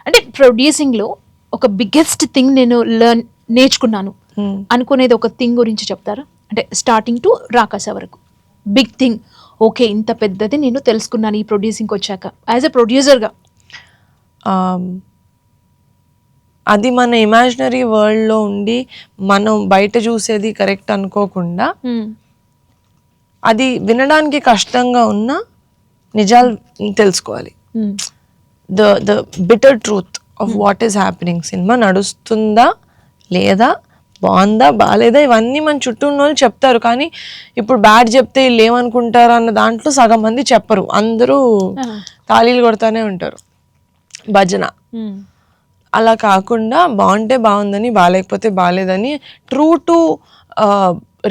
అంటే ప్రొడ్యూసింగ్లో ఒక biggest thing నేను నేర్చుకున్నాను అనుకునేది ఒక థింగ్ గురించి చెప్తారా? అంటే స్టార్టింగ్ టు రాకాస వరకు బిగ్ థింగ్, ఓకే ఇంత పెద్దది నేను తెలుసుకున్నాను ఈ ప్రొడ్యూసింగ్కి వచ్చాక యాజ్ ఎ ప్రొడ్యూసర్గా. అది మన ఇమాజినరీ వరల్డ్లో ఉండి మనం బయట చూసేది కరెక్ట్ అనుకోకుండా, అది వినడానికి కష్టంగా ఉన్న నిజాలు తెలుసుకోవాలి. The bitter truth of what is happening. Cinema నడుస్తుందా లేదా, బాగుందా బాగాలేదా, ఇవన్నీ మన చుట్టూ ఉన్న వాళ్ళు చెప్తారు. కానీ ఇప్పుడు బ్యాడ్ చెప్తే వీళ్ళు ఏమనుకుంటారు అన్న దాంట్లో సగం మంది చెప్పరు, అందరూ తాళీలు కొడతానే ఉంటారు, భజన. అలా కాకుండా బాగుంటే బాగుందని, బాగాలేకపోతే బాగాలేదని, ట్రూ టు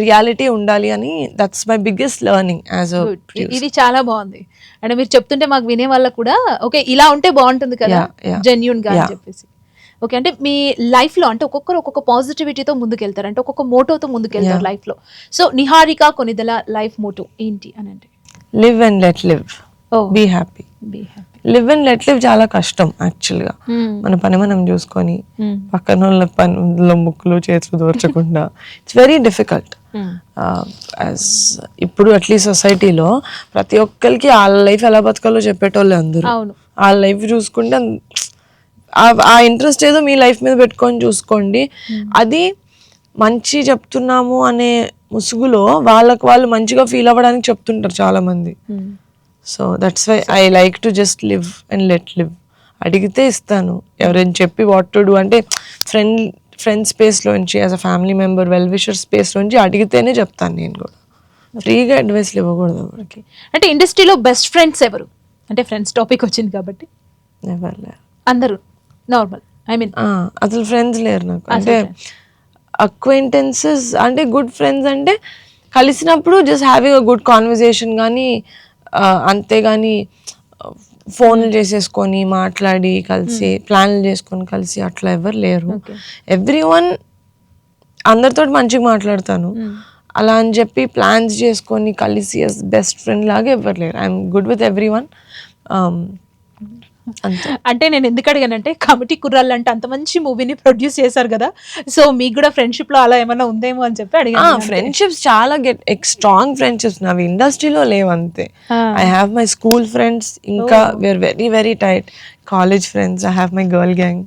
రియాలిటీ ఉండాలి అని. That's my biggest learning as a producer. ఇది చాలా బాగుంది. అంటే మీరు చెప్తుంటే మాకు వినే వాళ్ళకు కూడా ఓకే ఇలా ఉంటే బాగుంటుంది కదా, జెన్యూన్ గా అని చెప్పేసి. ఓకే, అంటే మీ లైఫ్ లో అంటే ఒక్కొక్కరు ఒక్కొక్క పాజిటివిటీతో ముందుకెళ్తారు, అంటే ఒక్కొక్క మోటోతో ముందుకెళ్తారు లైఫ్ లో. So Niharika Konidela life motto ఏంటి అని అంటే? Live and let live, be happy. Live and let live చాలా కష్టం యాక్చువల్గా. మన పని మనం చూసుకొని పక్కన వాళ్ళ పనుల్లో ముక్కులు చేతులు దోర్చకుండా, ఇట్స్ వెరీ డిఫికల్ట్. ఇప్పుడు అట్లీస్ట్ సొసైటీలో ప్రతి ఒక్కరికి వాళ్ళ లైఫ్ ఎలా బతకాలో చెప్పేటోళ్ళు అందరూ. వాళ్ళ లైఫ్ చూసుకుంటే ఆ ఇంట్రెస్ట్ ఏదో మీ లైఫ్ మీద పెట్టుకొని చూసుకోండి. అది మంచి చెప్తున్నాము అనే ముసుగులో వాళ్ళకి వాళ్ళు మంచిగా ఫీల్ అవ్వడానికి చెప్తుంటారు చాలా మంది. So that's why I like to just live and let live. అడిగితే ఇస్తాను, ఎవరైనా చెప్పి వాట్ టు డూ అంటే ఫ్రెండ్ స్పేస్లోంచి, as a family member, well wisher స్పేస్లోంచి అడిగితేనే చెప్తాను. నేను కూడా ఫ్రీగా అడ్వైస్లు ఇవ్వకూడదు. అంటే ఇండస్ట్రీలో బెస్ట్ ఫ్రెండ్స్ ఎవరు? అంటే ఫ్రెండ్స్ టాపిక్ వచ్చింది కాబట్టి ఎవరు లేరు, అందరూ నార్మల్. ఐ మీన్ అసలు ఫ్రెండ్స్ లేరు నాకు. అంటే అక్వైంటెన్సెస్ అంటే గుడ్ ఫ్రెండ్స్ అంటే కలిసినప్పుడు just having a good conversation, కానీ అంతేగాని ఫోన్లు చేసేసుకొని మాట్లాడి కలిసి ప్లాన్లు చేసుకొని కలిసి అట్లా ఎవరు లేరు. ఎవ్రీవన్ అందరితో మంచిగా మాట్లాడతాను, అలా అని చెప్పి ప్లాన్స్ చేసుకొని కలిసి బెస్ట్ ఫ్రెండ్ లాగా ఎవరు లేరు. I'm good with everyone. అంటే నేను ఎందుకు అడిగానంటే కమిటీ కుర్రాళ్ళు అంటే అంత మంచి మూవీని ప్రొడ్యూస్ చేశారు కదా, సో మీకు కూడా ఫ్రెండ్షిప్ లో అలా ఏమైనా ఉందేమో అని చెప్పి అడిగాను. ఫ్రెండ్షిప్స్ చాలా స్ట్రాంగ్ ఫ్రెండ్షిప్స్ నావి ఇండస్ట్రీలో లేవు అంతే. I have my school friends, ఇంకా we're very very tight. College friends, I have my girl gang.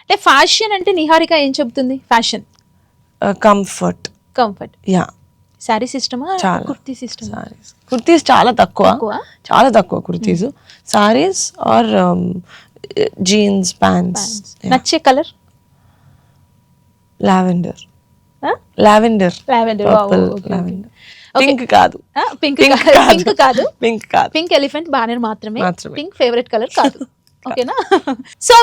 అంటే ఫ్యాషన్ అంటే నిహారిక ఏం చెప్తుంది? Fashion comfort. యా. సారీస్ ఇష్టమా, కుర్తీస్ ఇష్టమా? కుర్తీస్ చాలా తక్కువ kurtis. Saris or jeans, pants. నచ్చే కలర్? లావెండర్. పింక్ కాదు, పింక్ ఎలిఫెంట్ బ్యానర్ మాత్రమే. పింక్ ఫేవరెట్ కలర్ కాదు. ఓకేనా? సో